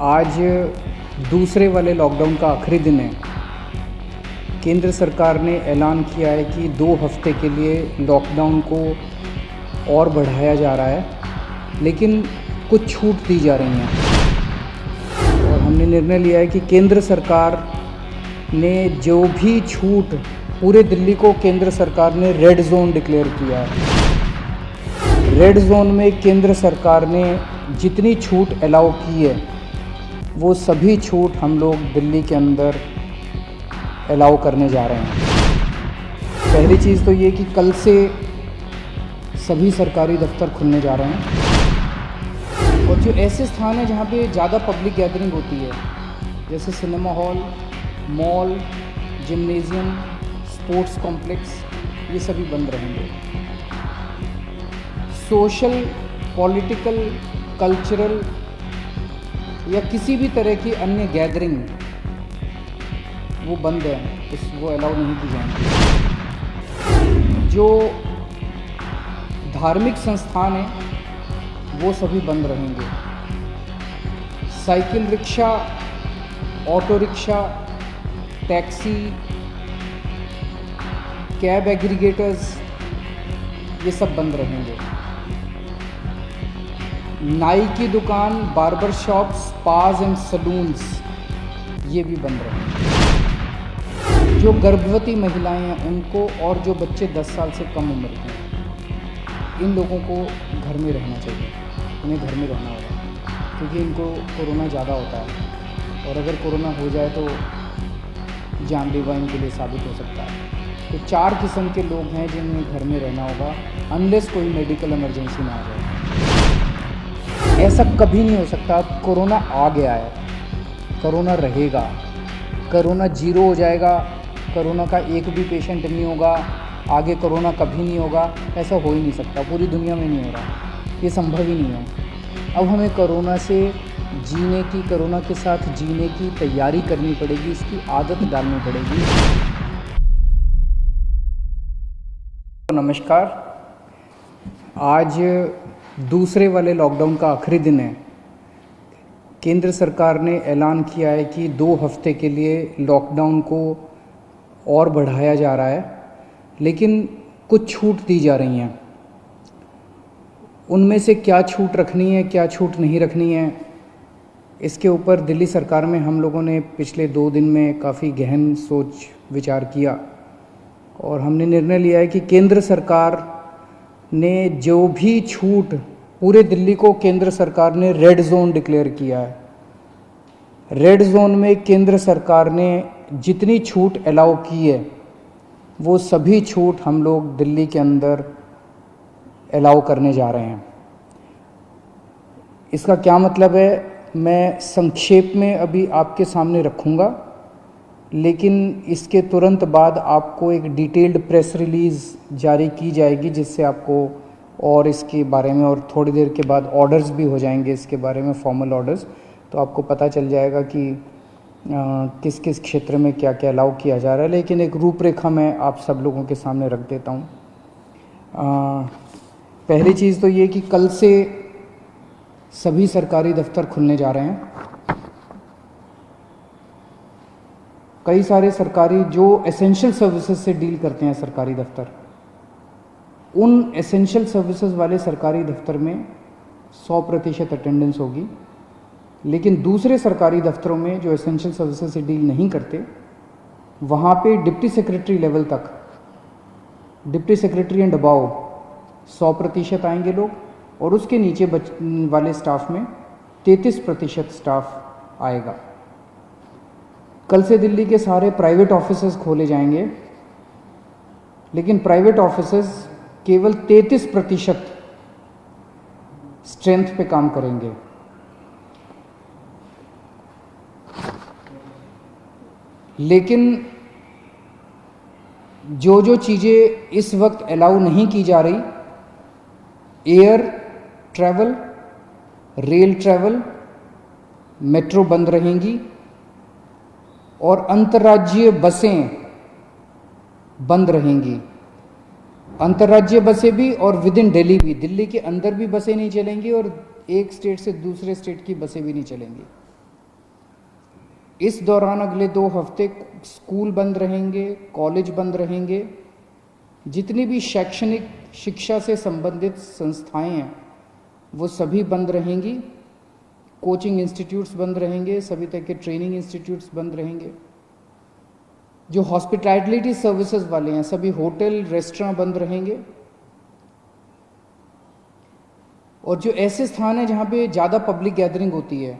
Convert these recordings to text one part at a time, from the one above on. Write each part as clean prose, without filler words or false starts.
आज दूसरे वाले लॉकडाउन का आखिरी दिन है। केंद्र सरकार ने ऐलान किया है कि 2 हफ्ते के लिए लॉकडाउन को और बढ़ाया जा रहा है, लेकिन कुछ छूट दी जा रही हैं। और हमने निर्णय लिया है कि केंद्र सरकार ने जो भी छूट, पूरे दिल्ली को केंद्र सरकार ने रेड जोन डिक्लेयर किया है। रेड जोन में केंद्र सरकार ने जितनी छूट अलाउ की है वो सभी छूट हम लोग दिल्ली के अंदर अलाउ करने जा रहे हैं। पहली चीज़ तो ये कि कल से सभी सरकारी दफ्तर खुलने जा रहे हैं, और जो ऐसे स्थान हैं जहाँ पे ज़्यादा पब्लिक गैदरिंग होती है, जैसे cinema hall, mall, gymnasium, sports complex, ये सभी बंद रहेंगे। सोशल, पॉलिटिकल, कल्चरल या किसी भी तरह की अन्य गैदरिंग वो बंद है, वो अलाउ नहीं की जाएंगी। जो धार्मिक संस्थान हैं वो सभी बंद रहेंगे। Cycle rickshaw, auto rickshaw, taxi, cab aggregators, ये सब बंद रहेंगे। नाई की दुकान, barber shop, spas and salons, ये भी बंद रहेंगे। जो गर्भवती महिलाएं हैं उनको, और जो बच्चे 10 साल से कम उम्र के हैं, इन लोगों को घर में रहना चाहिए। उन्हें घर में रहना होगा, क्योंकि इनको कोरोना ज़्यादा होता है, और अगर कोरोना हो जाए तो जानलेवा इनके लिए साबित हो सकता है। तो 4 किस्म के लोग हैं जिन्हें घर में रहना होगा, अनलेस कोई मेडिकल इमरजेंसी ना आ जाए। ऐसा कभी नहीं हो सकता। कोरोना आ गया है, कोरोना रहेगा, कोरोना जीरो हो जाएगा, कोरोना का एक भी पेशेंट नहीं होगा, आगे कोरोना कभी नहीं होगा, ऐसा हो ही नहीं सकता। पूरी दुनिया में नहीं हो रहा, ये संभव ही नहीं है। अब हमें कोरोना से जीने की, कोरोना के साथ जीने की तैयारी करनी पड़ेगी, इसकी आदत डालनी पड़ेगी। नमस्कार। आज दूसरे वाले लॉकडाउन का आखिरी दिन है। केंद्र सरकार ने ऐलान किया है कि 2 हफ्ते के लिए लॉकडाउन को और बढ़ाया जा रहा है, लेकिन कुछ छूट दी जा रही हैं। उनमें से क्या छूट रखनी है, क्या छूट नहीं रखनी है, इसके ऊपर दिल्ली सरकार में हम लोगों ने पिछले 2 दिन में काफ़ी गहन सोच विचार किया, और हमने निर्णय लिया है कि केंद्र सरकार ने जो भी छूट, पूरे दिल्ली को केंद्र सरकार ने रेड जोन डिक्लेयर किया है। रेड जोन में केंद्र सरकार ने जितनी छूट अलाउ की है वो सभी छूट हम लोग दिल्ली के अंदर अलाउ करने जा रहे हैं। इसका क्या मतलब है, मैं संक्षेप में अभी आपके सामने रखूँगा, लेकिन इसके तुरंत बाद आपको एक डिटेल्ड प्रेस रिलीज़ जारी की जाएगी, जिससे आपको और इसके बारे में, और थोड़ी देर के बाद ऑर्डर्स भी हो जाएंगे इसके बारे में, फॉर्मल ऑर्डर्स, तो आपको पता चल जाएगा कि किस किस क्षेत्र में क्या क्या अलाउ किया जा रहा है। लेकिन एक रूपरेखा मैं आप सब लोगों के सामने रख देता हूँ। पहली चीज़ तो ये कि कल से सभी सरकारी दफ्तर खुलने जा रहे हैं। कई सारे सरकारी, जो एसेंशियल सर्विसेज से डील करते हैं सरकारी दफ्तर, उन एसेंशियल सर्विसेज वाले सरकारी दफ्तर में 100% अटेंडेंस होगी। लेकिन दूसरे सरकारी दफ्तरों में जो एसेंशियल सर्विसेज से डील नहीं करते, वहाँ पे डिप्टी सेक्रेटरी लेवल तक, डिप्टी सेक्रेटरी एंड अबाव 100% आएंगे लोग, और उसके नीचे वाले स्टाफ में 33% स्टाफ आएगा। कल से दिल्ली के सारे प्राइवेट ऑफिसेज खोले जाएंगे, लेकिन प्राइवेट ऑफिसेज केवल 33% स्ट्रेंथ पे काम करेंगे। लेकिन जो जो चीज़ें इस वक्त अलाउ नहीं की जा रही, air travel, rail travel, metro बंद रहेंगी, और अंतर्राज्यीय बसें बंद रहेंगी। अंतर्राज्यीय बसें भी, और विद इन दिल्ली भी, दिल्ली के अंदर भी बसें नहीं चलेंगी, और एक स्टेट से दूसरे स्टेट की बसें भी नहीं चलेंगी। इस दौरान अगले 2 हफ्ते स्कूल बंद रहेंगे, कॉलेज बंद रहेंगे, जितनी भी शैक्षणिक शिक्षा से संबंधित संस्थाएं हैं वो सभी बंद रहेंगी, कोचिंग इंस्टीट्यूट्स बंद रहेंगे, सभी तरह के ट्रेनिंग इंस्टीट्यूट्स बंद रहेंगे। जो हॉस्पिटैलिटी सर्विसेज वाले हैं, सभी होटल रेस्टोरेंट बंद रहेंगे। और जो ऐसे स्थान हैं जहाँ पे ज़्यादा पब्लिक गैदरिंग होती है,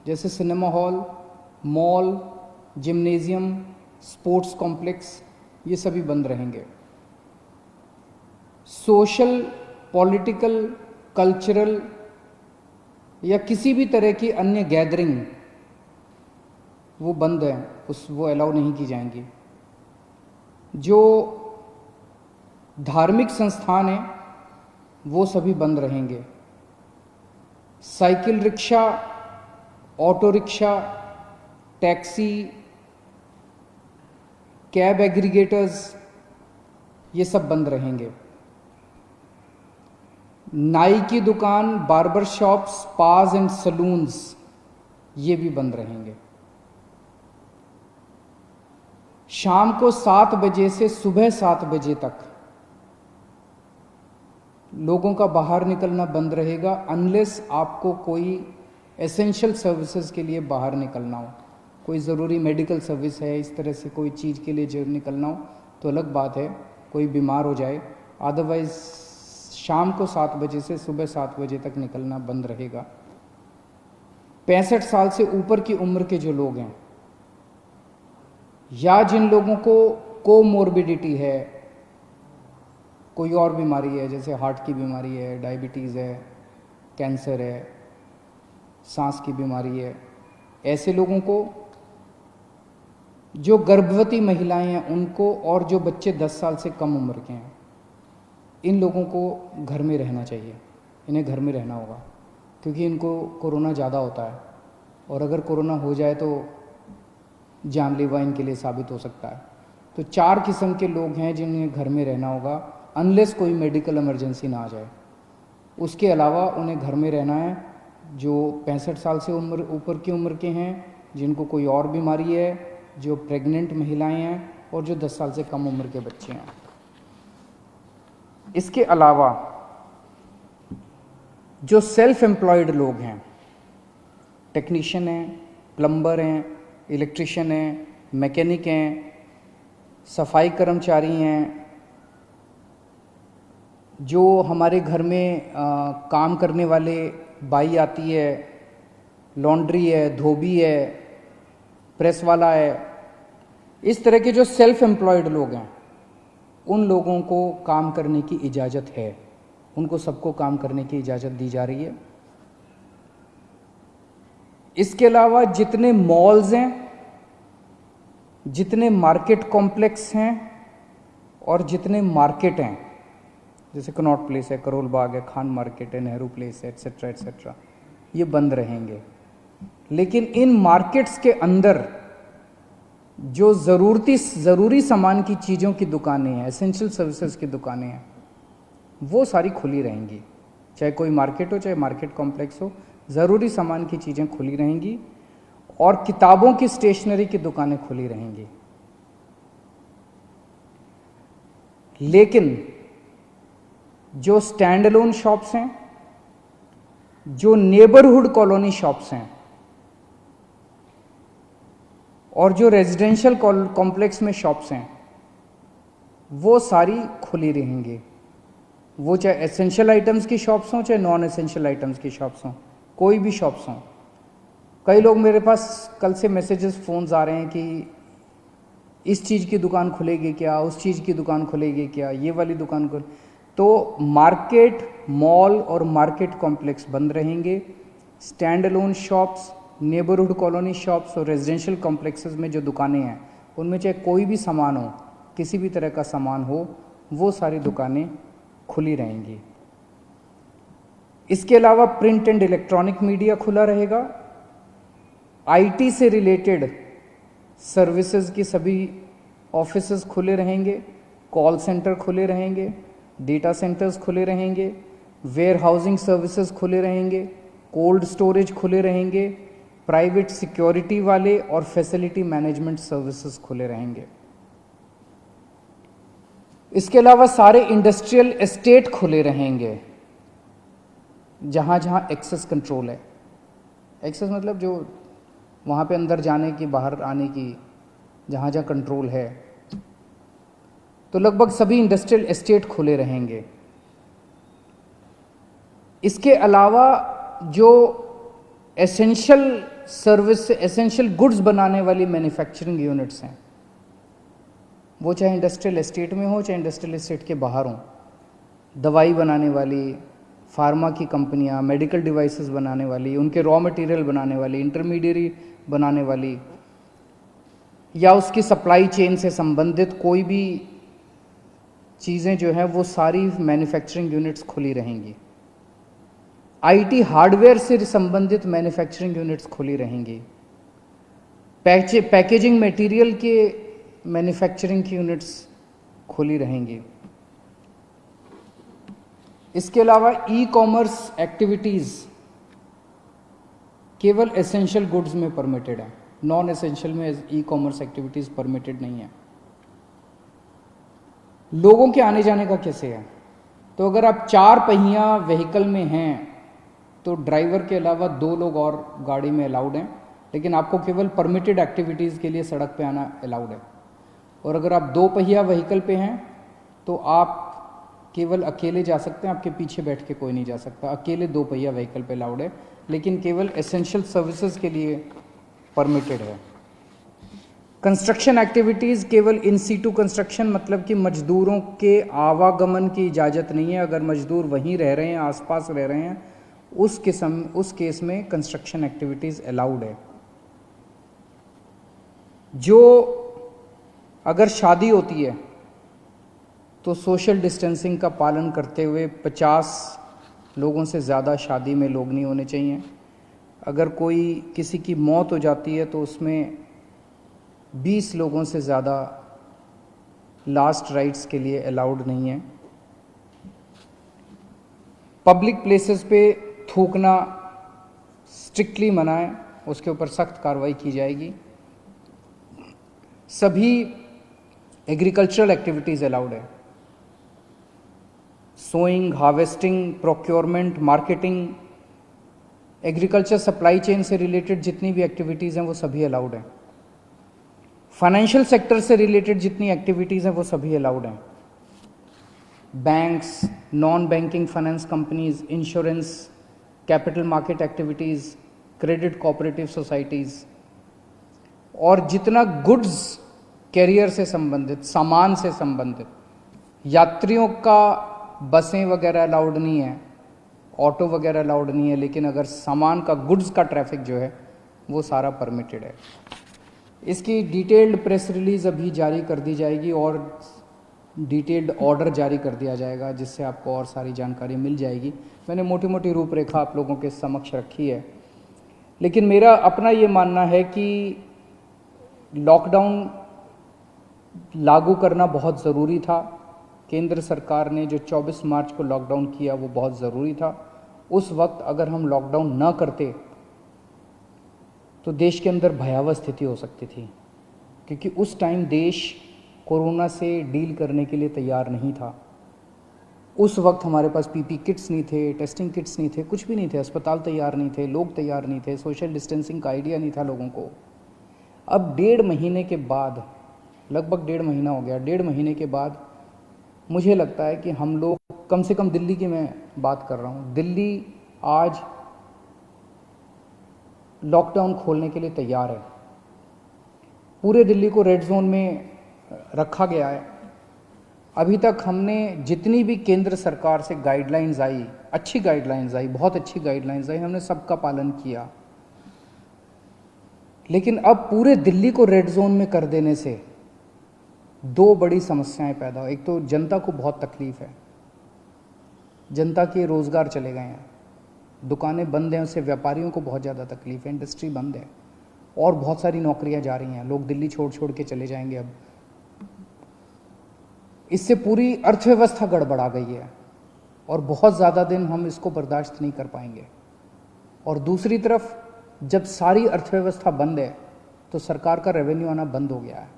जैसे cinema hall, mall, gymnasium, sports complex, ये सभी बंद रहेंगे। सोशल, पॉलिटिकल, कल्चरल या किसी भी तरह की अन्य गैदरिंग वो बंद है, वो अलाउ नहीं की जाएंगी। जो धार्मिक संस्थान हैं वो सभी बंद रहेंगे। Cycle rickshaw, auto rickshaw, taxi, cab aggregators, ये सब बंद रहेंगे। नाई की दुकान, बार्बर शॉप्स, स्पास एंड सलून्स, ये भी बंद रहेंगे। शाम को 7 बजे से सुबह 7 बजे तक लोगों का बाहर निकलना बंद रहेगा, अनलेस आपको कोई एसेंशियल सर्विसेज के लिए बाहर निकलना हो, कोई ज़रूरी मेडिकल सर्विस है, इस तरह से कोई चीज़ के लिए जो निकलना हो तो अलग बात है, कोई बीमार हो जाए। अदरवाइज शाम को 7 बजे से सुबह 7 बजे तक निकलना बंद रहेगा। 65 साल से ऊपर की उम्र के जो लोग हैं या जिन लोगों को कोमोर्बिडिटी है, कोई और बीमारी है, जैसे हार्ट की बीमारी है, डायबिटीज़ है, कैंसर है, सांस की बीमारी है, ऐसे लोगों को, जो गर्भवती महिलाएं हैं उनको, और जो बच्चे 10 साल से कम उम्र के हैं, इन लोगों को घर में रहना चाहिए। इन्हें घर में रहना होगा क्योंकि इनको कोरोना ज़्यादा होता है और अगर कोरोना हो जाए तो जानलेवा इनके लिए साबित हो सकता है। तो 4 किस्म के लोग हैं जिन्हें घर में रहना होगा, अनलेस कोई मेडिकल इमरजेंसी ना आ जाए। उसके अलावा उन्हें घर में रहना है जो 65 साल से ऊपर की उम्र के हैं, जिनको कोई और बीमारी है, जो प्रेग्नेंट महिलाएं हैं और जो 10 साल से कम उम्र के बच्चे हैं। इसके अलावा जो सेल्फ एम्प्लॉयड लोग हैं, टेक्नीशियन हैं, प्लम्बर हैं, इलेक्ट्रिशियन हैं, मैकेनिक हैं, सफाई कर्मचारी हैं, जो हमारे घर में काम करने वाले बाई आती है, लॉन्ड्री है, धोबी है, प्रेस वाला है, इस तरह के जो सेल्फ एम्प्लॉयड लोग हैं उन लोगों को काम करने की इजाज़त है, उनको सबको काम करने की इजाज़त दी जा रही है। इसके अलावा जितने मॉल्स हैं, जितने मार्केट कॉम्प्लेक्स हैं और जितने मार्केट हैं, जैसे कनॉट प्लेस है, करोल बाग है, खान मार्केट है, नेहरू प्लेस है, एट्सेट्रा एट्सेट्रा, ये बंद रहेंगे। लेकिन इन मार्केट्स के अंदर जो ज़रूरी सामान की चीज़ों की दुकानें हैं, एसेंशियल सर्विसेज की दुकानें हैं, वो सारी खुली रहेंगी। चाहे कोई मार्केट हो, चाहे मार्केट कॉम्प्लेक्स हो, ज़रूरी सामान की चीज़ें खुली रहेंगी और किताबों की, स्टेशनरी की दुकानें खुली रहेंगी। लेकिन जो स्टैंड अलोन शॉप्स हैं, जो नेबरहुड कॉलोनी शॉप्स हैं और जो रेजिडेंशियल कॉम्प्लेक्स में शॉप्स हैं, वो सारी खुली रहेंगी। वो चाहे एसेंशियल आइटम्स की शॉप्स हों, चाहे नॉन एसेंशियल आइटम्स की शॉप्स हों, कोई भी शॉप्स हों। कई लोग मेरे पास कल से मैसेजेस, फ़ोन्स आ रहे हैं कि इस चीज़ की दुकान खुलेगी क्या, उस चीज़ की दुकान खुलेगी क्या, ये वाली दुकान खुल। तो मार्केट, मॉल और मार्केट कॉम्प्लेक्स बंद रहेंगे। Stand alone shops, neighbourhood colony shops और रेजिडेंशियल कॉम्प्लेक्सेस में जो दुकानें हैं, उनमें चाहे कोई भी सामान हो, किसी भी तरह का सामान हो, वो सारी दुकानें खुली रहेंगी। इसके अलावा प्रिंट एंड इलेक्ट्रॉनिक मीडिया खुला रहेगा। आईटी से रिलेटेड सर्विसेज की सभी ऑफिसेज खुले रहेंगे, कॉल सेंटर खुले रहेंगे, डेटा सेंटर्स खुले रहेंगे, वेयर हाउसिंग सर्विसेज खुले रहेंगे, कोल्ड स्टोरेज खुले रहेंगे, प्राइवेट सिक्योरिटी वाले और फैसिलिटी मैनेजमेंट सर्विसेज खुले रहेंगे। इसके अलावा सारे इंडस्ट्रियल एस्टेट खुले रहेंगे जहाँ जहाँ एक्सेस कंट्रोल है। एक्सेस मतलब जो वहाँ पे अंदर जाने की बाहर आने की जहाँ जहाँ कंट्रोल है, तो लगभग सभी इंडस्ट्रियल एस्टेट खुले रहेंगे। इसके अलावा जो एसेंशियल सर्विस, एसेंशियल गुड्स बनाने वाली मैन्युफैक्चरिंग यूनिट्स हैं, वो चाहे इंडस्ट्रियल एस्टेट में हो चाहे इंडस्ट्रियल एस्टेट के बाहर हों, दवाई बनाने वाली, फार्मा की कंपनियां, मेडिकल डिवाइसेस बनाने वाली, उनके रॉ मटेरियल बनाने वाली, इंटरमीडिएरी बनाने वाली, या उसकी सप्लाई चेन से संबंधित कोई भी चीज़ें जो हैं वो सारी मैन्युफैक्चरिंग यूनिट्स खुली रहेंगी। आईटी हार्डवेयर से संबंधित मैन्युफैक्चरिंग यूनिट्स खुली रहेंगी। पैकेजिंग मटेरियल के मैन्युफैक्चरिंग की यूनिट्स खुली रहेंगी। इसके अलावा ई कॉमर्स एक्टिविटीज़ केवल एसेंशियल गुड्स में परमिटेड है, नॉन एसेंशियल में ई कॉमर्स एक्टिविटीज़ परमिटेड नहीं है। लोगों के आने जाने का कैसे है? तो अगर आप 4 पहिया व्हीकल में हैं तो ड्राइवर के अलावा 2 लोग और गाड़ी में अलाउड हैं, लेकिन आपको केवल परमिटेड एक्टिविटीज़ के लिए सड़क पे आना अलाउड है। और अगर आप 2 पहिया व्हीकल पे हैं तो आप केवल अकेले जा सकते हैं, आपके पीछे बैठ के कोई नहीं जा सकता। अकेले 2 पहिया व्हीकल पे अलाउड है, लेकिन केवल एसेंशियल सर्विसेज के लिए परमिटेड है। कंस्ट्रक्शन एक्टिविटीज़ केवल इन सीटू कंस्ट्रक्शन, मतलब कि मजदूरों के आवागमन की इजाज़त नहीं है। अगर मजदूर वहीं रह रहे हैं, आसपास रह रहे हैं, उस केस में कंस्ट्रक्शन एक्टिविटीज़ अलाउड है। जो अगर शादी होती है तो सोशल डिस्टेंसिंग का पालन करते हुए 50 लोगों से ज़्यादा शादी में लोग नहीं होने चाहिए। अगर कोई किसी की मौत हो जाती है तो उसमें 20 लोगों से ज़्यादा लास्ट राइट्स के लिए अलाउड नहीं है। पब्लिक प्लेसेस पे थूकना स्ट्रिक्टली मना है, उसके ऊपर सख्त कार्रवाई की जाएगी। सभी एग्रीकल्चरल एक्टिविटीज़ अलाउड है। Sowing, harvesting, procurement, marketing, agriculture supply chain से रिलेटेड जितनी भी एक्टिविटीज़ हैं वो सभी अलाउड हैं। फाइनेंशियल सेक्टर से रिलेटेड जितनी एक्टिविटीज़ हैं वो सभी अलाउड हैं। Banks, non banking finance companies, insurance, capital market activities, credit cooperative societies, और जितना गुड्स कैरियर से संबंधित, सामान से संबंधित, यात्रियों का बसें वगैरह अलाउड नहीं है, ऑटो वगैरह अलाउड नहीं है, लेकिन अगर सामान का, गुड्स का ट्रैफिक जो है वो सारा परमिटेड है। इसकी डिटेल्ड प्रेस रिलीज़ अभी जारी कर दी जाएगी और डिटेल्ड ऑर्डर जारी कर दिया जाएगा, जिससे आपको और सारी जानकारी मिल जाएगी। मैंने मोटी मोटी रूपरेखा आप लोगों के समक्ष रखी है, लेकिन मेरा अपना ये मानना है कि लॉकडाउन लागू करना बहुत ज़रूरी था। केंद्र सरकार ने जो 24 मार्च को लॉकडाउन किया वो बहुत ज़रूरी था। उस वक्त अगर हम लॉकडाउन ना करते तो देश के अंदर भयावह स्थिति हो सकती थी, क्योंकि उस टाइम देश कोरोना से डील करने के लिए तैयार नहीं था। उस वक्त हमारे पास पीपी किट्स नहीं थे, टेस्टिंग किट्स नहीं थे, कुछ भी नहीं थे, अस्पताल तैयार नहीं थे, लोग तैयार नहीं थे, सोशल डिस्टेंसिंग का आइडिया नहीं था लोगों को। अब 1.5 महीने के बाद, लगभग 1.5 महीना हो गया, 1.5 महीने के बाद मुझे लगता है कि हम लोग, कम से कम दिल्ली की मैं बात कर रहा हूँ, दिल्ली आज लॉकडाउन खोलने के लिए तैयार है। पूरे दिल्ली को रेड जोन में रखा गया है। अभी तक हमने जितनी भी केंद्र सरकार से गाइडलाइंस आई, अच्छी गाइडलाइंस आई, बहुत अच्छी गाइडलाइंस आई, हमने सबका पालन किया। लेकिन अब पूरे दिल्ली को रेड जोन में कर देने से 2 बड़ी समस्याएं पैदा हो। एक तो जनता को बहुत तकलीफ है, जनता के रोज़गार चले गए हैं, दुकानें बंद हैं, उससे व्यापारियों को बहुत ज़्यादा तकलीफ है, इंडस्ट्री बंद है और बहुत सारी नौकरियां जा रही हैं, लोग दिल्ली छोड़ छोड़ के चले जाएंगे। अब इससे पूरी अर्थव्यवस्था गड़बड़ा गई है और बहुत ज़्यादा दिन हम इसको बर्दाश्त नहीं कर पाएंगे। और दूसरी तरफ जब सारी अर्थव्यवस्था बंद है तो सरकार का रेवेन्यू आना बंद हो गया है।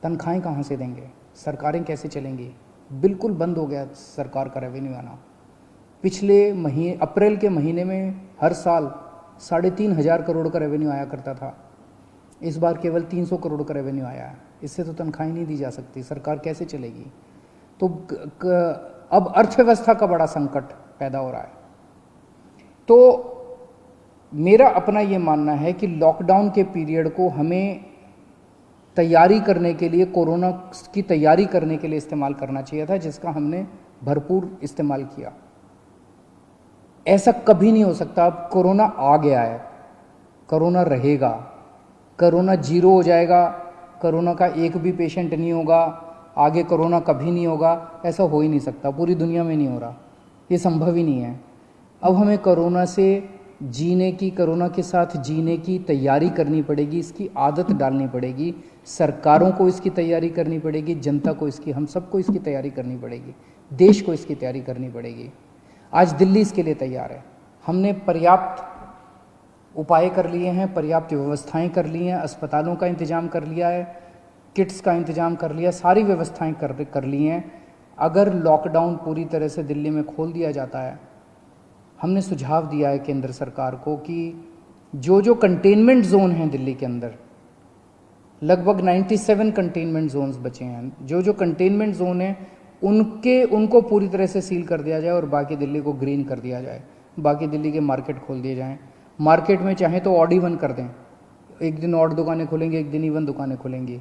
तनख्वाहें कहाँ से देंगे, सरकारें कैसे चलेंगी? बिल्कुल बंद हो गया सरकार का रेवेन्यू आना। पिछले महीने अप्रैल के महीने में हर साल 3,500 करोड़ का रेवेन्यू आया करता था, इस बार केवल 300 करोड़ का रेवेन्यू आया है। इससे तो तनख्वाहें नहीं दी जा सकती, सरकार कैसे चलेगी? तो अब अर्थव्यवस्था का बड़ा संकट पैदा हो रहा है। तो मेरा अपना ये मानना है कि लॉकडाउन के पीरियड को हमें तैयारी करने के लिए, कोरोना की तैयारी करने के लिए इस्तेमाल करना चाहिए था, जिसका हमने भरपूर इस्तेमाल किया। ऐसा कभी नहीं हो सकता। अब कोरोना आ गया है, कोरोना रहेगा, कोरोना जीरो हो जाएगा, कोरोना का एक भी पेशेंट नहीं होगा, आगे कोरोना कभी नहीं होगा, ऐसा हो ही नहीं सकता। पूरी दुनिया में नहीं हो रहा, ये संभव ही नहीं है। अब हमें कोरोना से जीने की, कोरोना के साथ जीने की तैयारी करनी पड़ेगी, इसकी आदत डालनी पड़ेगी। सरकारों को इसकी तैयारी करनी पड़ेगी, जनता को इसकी, हम सबको इसकी तैयारी करनी पड़ेगी, देश को इसकी तैयारी करनी पड़ेगी। आज दिल्ली इसके लिए तैयार है। हमने पर्याप्त उपाय कर लिए हैं, पर्याप्त व्यवस्थाएं कर ली हैं, अस्पतालों का इंतजाम कर लिया है, किट्स का इंतजाम कर लिया, सारी व्यवस्थाएं कर ली हैं। अगर लॉकडाउन पूरी तरह से दिल्ली में खोल दिया जाता है, हमने सुझाव दिया है केंद्र सरकार को कि जो जो कंटेनमेंट जोन हैं दिल्ली के अंदर, लगभग 97 कंटेनमेंट जोन्स बचे हैं, जो जो कंटेनमेंट जोन हैं उनको पूरी तरह से सील कर दिया जाए और बाकी दिल्ली को ग्रीन कर दिया जाए। बाकी दिल्ली के मार्केट खोल दिए जाएं। मार्केट में चाहे तो ऑड इवन कर दें, एक दिन ऑड दुकानें खुलेंगी, एक दिन इवन दुकानें खुलेंगी,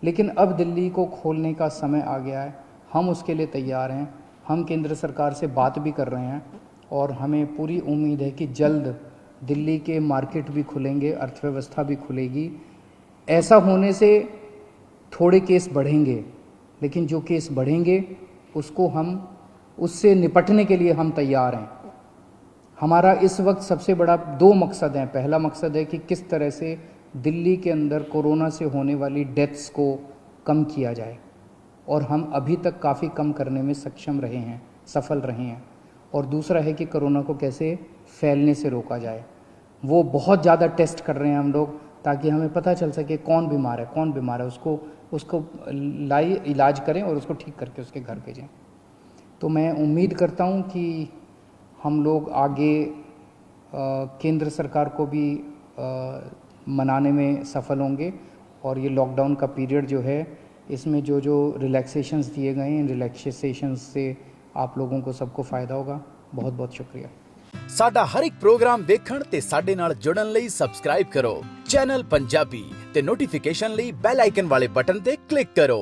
लेकिन अब दिल्ली को खोलने का समय आ गया है। हम उसके लिए तैयार हैं। हम केंद्र सरकार से बात भी कर रहे हैं और हमें पूरी उम्मीद है कि जल्द दिल्ली के मार्केट भी खुलेंगे, अर्थव्यवस्था भी खुलेगी। ऐसा होने से थोड़े केस बढ़ेंगे, लेकिन जो केस बढ़ेंगे उससे निपटने के लिए हम तैयार हैं। हमारा इस वक्त सबसे बड़ा 2 मकसद हैं। पहला मकसद है कि किस तरह से दिल्ली के अंदर कोरोना से होने वाली डेथ्स को कम किया जाए, और हम अभी तक काफ़ी कम करने में सक्षम रहे हैं, सफल रहे हैं। और दूसरा है कि कोरोना को कैसे फैलने से रोका जाए। वो बहुत ज़्यादा टेस्ट कर रहे हैं हम लोग, ताकि हमें पता चल सके कौन बीमार है, उसको इलाज करें और उसको ठीक करके उसके घर भेजें। तो मैं उम्मीद करता हूँ कि हम लोग आगे केंद्र सरकार को भी मनाने में सफल होंगे, और ये लॉकडाउन का पीरियड जो है, इसमें जो जो रिलैक्सेशंस दिए गए हैं, रिलैक्सेशंस से आप लोगों को सबको फ़ायदा होगा। बहुत बहुत शुक्रिया। साडा हर एक प्रोग्राम देखण ते साडे नाल जुड़न लई सबसक्राइब करो चैनल पंजाबी ते नोटिफिकेशन लई बेल आइकन वाले बटन ते क्लिक करो।